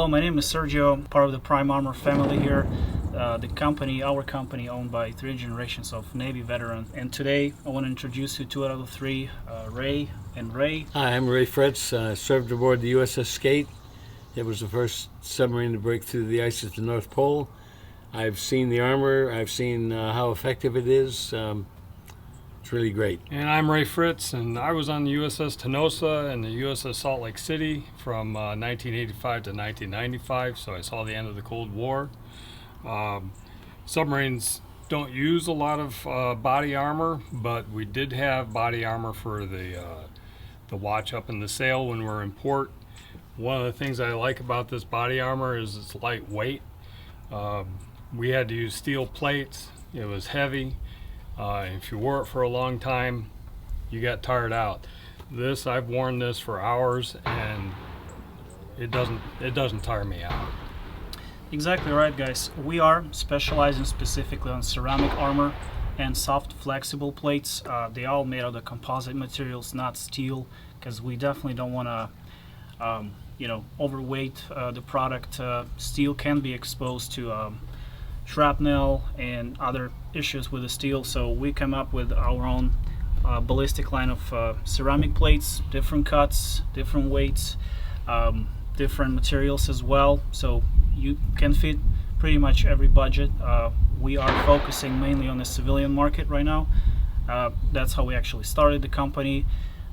Hello, my name is Sergio, part of the Prime Armor family here. Our company owned by 3 generations of Navy veterans. And today I want to introduce you to 2 out of the 3, Ray and Ray. Hi, I'm Ray Fritz. Served aboard the USS Skate. It was the first submarine to break through the ice at the North Pole. I've seen the armor. I've seen how effective it is. It's really great. And I'm Ray Fritz, and I was on the USS Tenosa and the USS Salt Lake City from 1985 to 1995, so I saw the end of the Cold War. Submarines don't use a lot of body armor, but we did have body armor for the watch up in the sail when we're in port. One of the things I like about this body armor is it's lightweight. We had to use steel plates. It was heavy. If you wore it for a long time, you got tired out. I've worn this for hours, and it doesn't tire me out. Exactly right, guys. We are specializing specifically on ceramic armor and soft flexible plates. They all made out of composite materials, not steel, because we definitely don't want to overweight the product. Steel can be exposed to shrapnel and other issues with the steel, so we come up with our own ballistic line of ceramic plates, different cuts, different weights, different materials as well, so you can fit pretty much every budget. We are focusing mainly on the civilian market right now. That's how we actually started the company.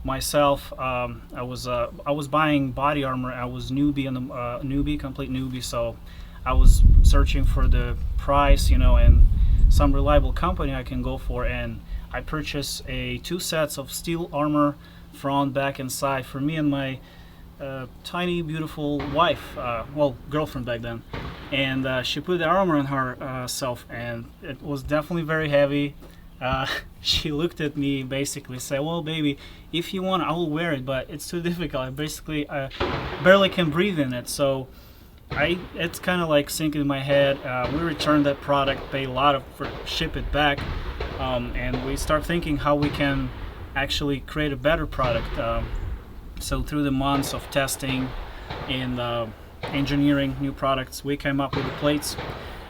Myself, I was buying body armor. I was complete newbie, so I was searching for the price, and some reliable company I can go for, and I purchased 2 sets of steel armor, front, back, and side, for me and my tiny, beautiful wife, girlfriend back then. And she put the armor on herself, and it was definitely very heavy. She looked at me, basically said, "Well, baby, if you want, I will wear it, but it's too difficult. I barely can breathe in it." So it's kind of like sinking in my head. We returned that product, pay a lot for ship it back, and we start thinking how we can actually create a better product. So through the months of testing and engineering new products, we came up with the plates.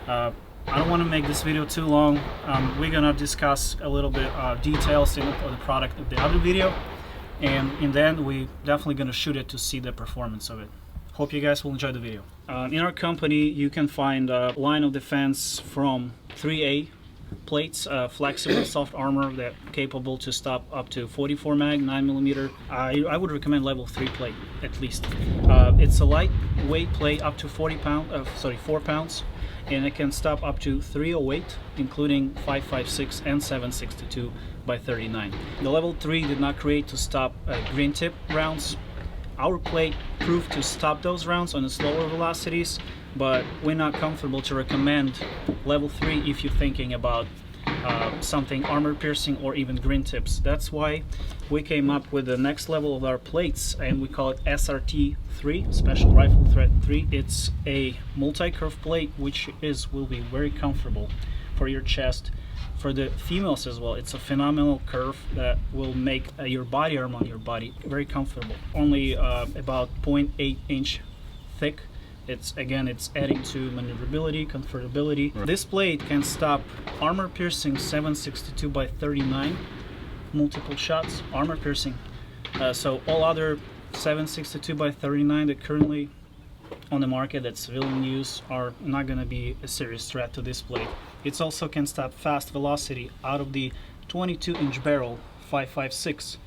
I don't want to make this video too long. We're gonna discuss a little bit details of the product of the other video, and in the end we definitely gonna shoot it to see the performance of it. Hope you guys will enjoy the video. In our company you can find a line of defense from 3A plates, flexible soft armor that capable to stop up to 44 mag 9mm. I would recommend level 3 plate at least. It's a lightweight plate up to 4 pounds, and it can stop up to 308, including 5.56 and 7.62 by 39. The level 3 did not create to stop green tip rounds. Our plate proved to stop those rounds on the slower velocities, but we're not comfortable to recommend level 3 if you're thinking about something armor piercing or even green tips. That's why we came up with the next level of our plates, and we call it SRT3, Special Rifle Thread 3. It's a multi-curve plate which will be very comfortable for your chest. For the females as well, it's a phenomenal curve that will make your body armor on your body very comfortable. Only about 0.8 inch thick. It's adding to maneuverability, comfortability. Right. This plate can stop armor piercing 7.62 by 39, multiple shots, armor piercing. So all other 7.62 by 39 that currently on the market that civilian use are not going to be a serious threat to this plate. It also can stop fast velocity out of the 22-inch barrel 5.56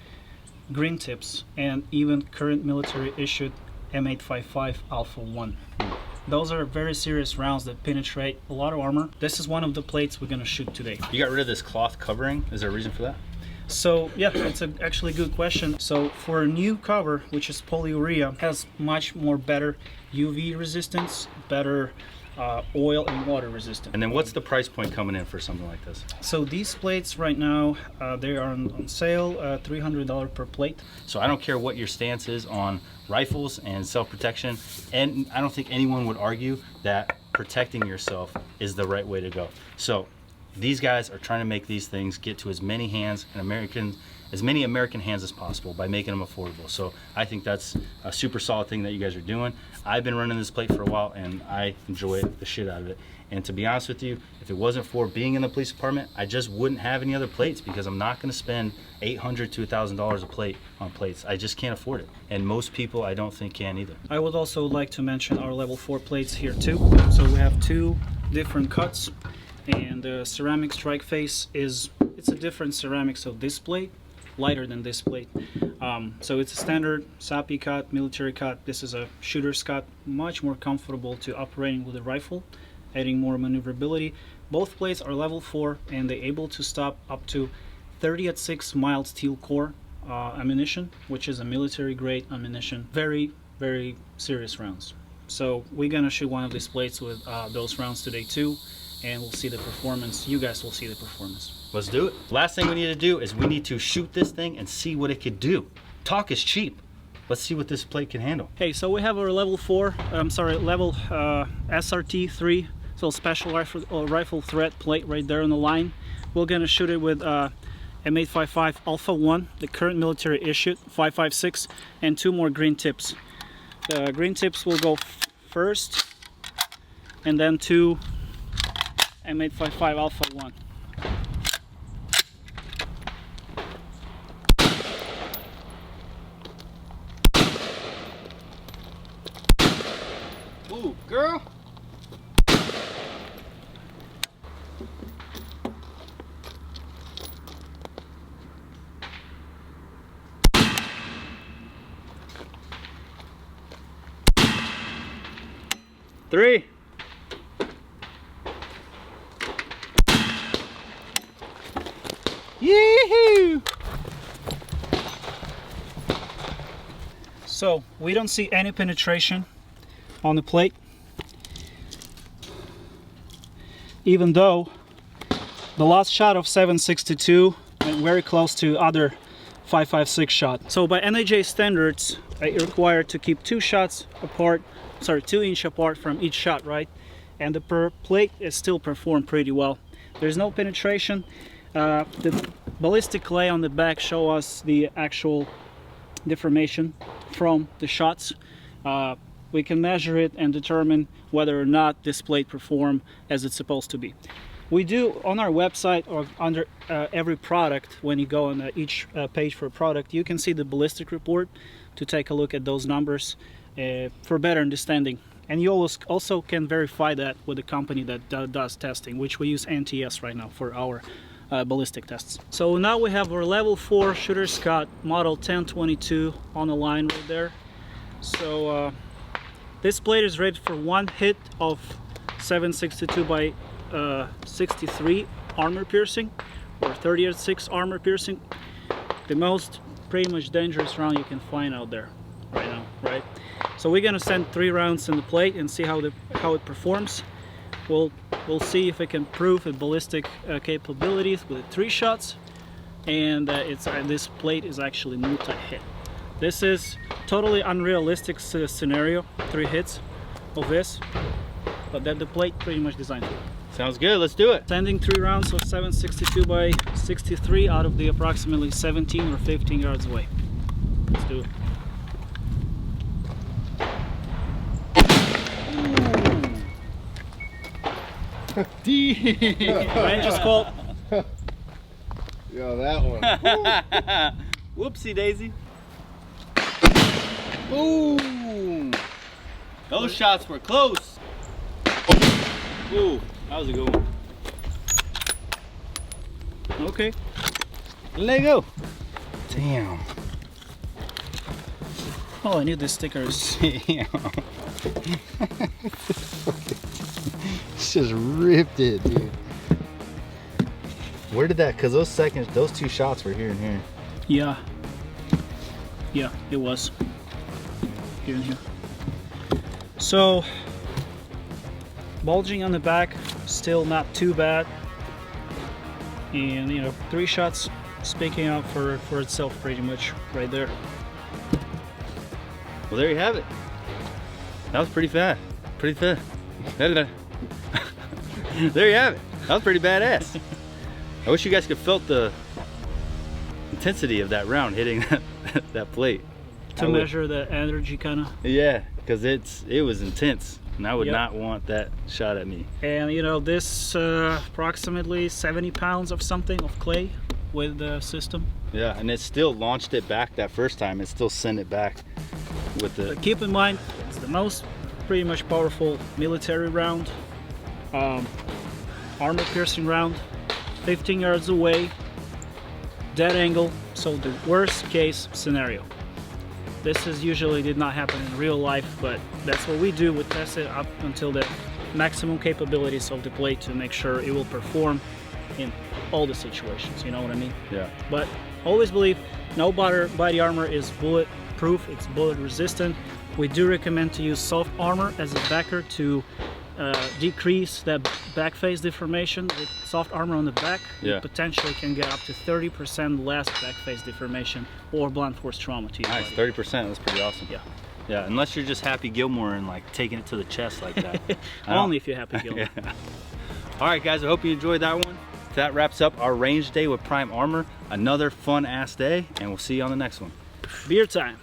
green tips, and even current military issued M855 Alpha 1. Those are very serious rounds that penetrate a lot of armor. This is one of the plates we're going to shoot today. You got rid of this cloth covering. Is there a reason for that? So yeah, it's actually a good question. So for a new cover, which is polyurea, has much more better UV resistance, better oil and water resistant. And then what's the price point coming in for something like this? So these plates right now, they are on sale, $300 per plate. So I don't care what your stance is on rifles and self-protection, and I don't think anyone would argue that protecting yourself is the right way to go. So These guys are trying to make these things get to as many hands and as many American hands as possible by making them affordable. So I think that's a super solid thing that you guys are doing. I've been running this plate for a while and I enjoy the shit out of it. And to be honest with you, if it wasn't for being in the police department, I just wouldn't have any other plates because I'm not gonna spend $800 to $1,000 a plate on plates. I just can't afford it. And most people I don't think can either. I would also like to mention our level 4 plates here too. So we have 2 different cuts, and the ceramic strike face it's a different ceramic, so this plate lighter than this plate. So it's a standard SAPI cut, military cut. This is a shooter's cut, much more comfortable to operating with a rifle, adding more maneuverability. Both plates are level 4 and they're able to stop up to 30-06 mild steel core ammunition, which is a military grade ammunition. Very, very serious rounds. So we're gonna shoot one of these plates with those rounds today too, and we'll see the performance. You guys will see the performance. Let's do it. Last thing we need to do is we need to shoot this thing and see what it could do. Talk is cheap. Let's see what this plate can handle. Okay, so we have our level SRT3, so special rifle threat plate right there on the line. We're gonna shoot it with M855 Alpha 1, the current military issued 5.56, and 2 more green tips. The green tips will go first, and then 2 M855 Alpha 1. Ooh, girl. Three. Yee-hoo! So we don't see any penetration on the plate, even though the last shot of 7.62 went very close to other 5.56 shot. So by NAJ standards, you're required to keep 2 shots apart, 2 inch apart from each shot, right? And the plate is still performed pretty well. There's no penetration. The ballistic clay on the back show us the actual deformation from the shots. We can measure it and determine whether or not this plate perform as it's supposed to be. We do on our website, or under every product, when you go on each page for a product, you can see the ballistic report to take a look at those numbers for better understanding. And you also can verify that with the company that does testing, which we use NTS right now for our ballistic tests. So now we have our level 4 shooter Scott model 1022 on the line right there. So this plate is ready for 1 hit of 7.62 by 63 armor piercing, or 30-06 armor piercing. The most pretty much dangerous round you can find out there right now, right? So we're gonna send 3 rounds in the plate and see how it performs. We'll see if it can prove its ballistic capabilities with 3 shots, and this plate is actually multi-hit. This is totally unrealistic scenario, 3 hits of this, but that the plate pretty much designed for. Sounds good, let's do it. Sending 3 rounds of 7.62 by 63 out of the approximately 17 or 15 yards away. Let's do it. Range is called. Yo, that one. Whoopsie daisy. Boom! Those shots were close. Ooh, that was a good one. Okay. Let go. Damn. Oh, I need the stickers. Damn. Just ripped it, dude. Where did that? Cause those 2 shots were here and here. Yeah. Yeah, it was. Here and here. So, bulging on the back, still not too bad. And 3 shots speaking out for itself pretty much right there. Well, there you have it. That was pretty fast. Pretty fast. There you have it. That was pretty badass. I wish you guys could felt the intensity of that round hitting that plate. To measure the energy, kind of. Yeah, because it was intense, and I would Yep. not want that shot at me. And you know, this approximately 70 pounds of something of clay with the system. Yeah, and it still launched it back that first time. It still sent it back with the. But keep in mind, it's the most pretty much powerful military round, armor piercing round, 15 yards away, dead angle, so the worst case scenario. This is usually did not happen in real life, but that's what we do. We test it up until the maximum capabilities of the plate to make sure it will perform in all the situations, you know what I mean? Yeah. But always believe no body armor is bulletproof, it's bullet resistant. We do recommend to use soft armor as a backer to decrease that back face deformation. With soft armor on the back, Yeah. you potentially can get up to 30% less back face deformation or blunt force trauma to your Nice, body. 30%. That's pretty awesome. Yeah. Yeah, unless you're just Happy Gilmore and like taking it to the chest like that. Only if you're happy Gilmore. Yeah. All right, guys. I hope you enjoyed that one. That wraps up our range day with Prime Armor. Another fun ass day, and we'll see you on the next one. Beer time.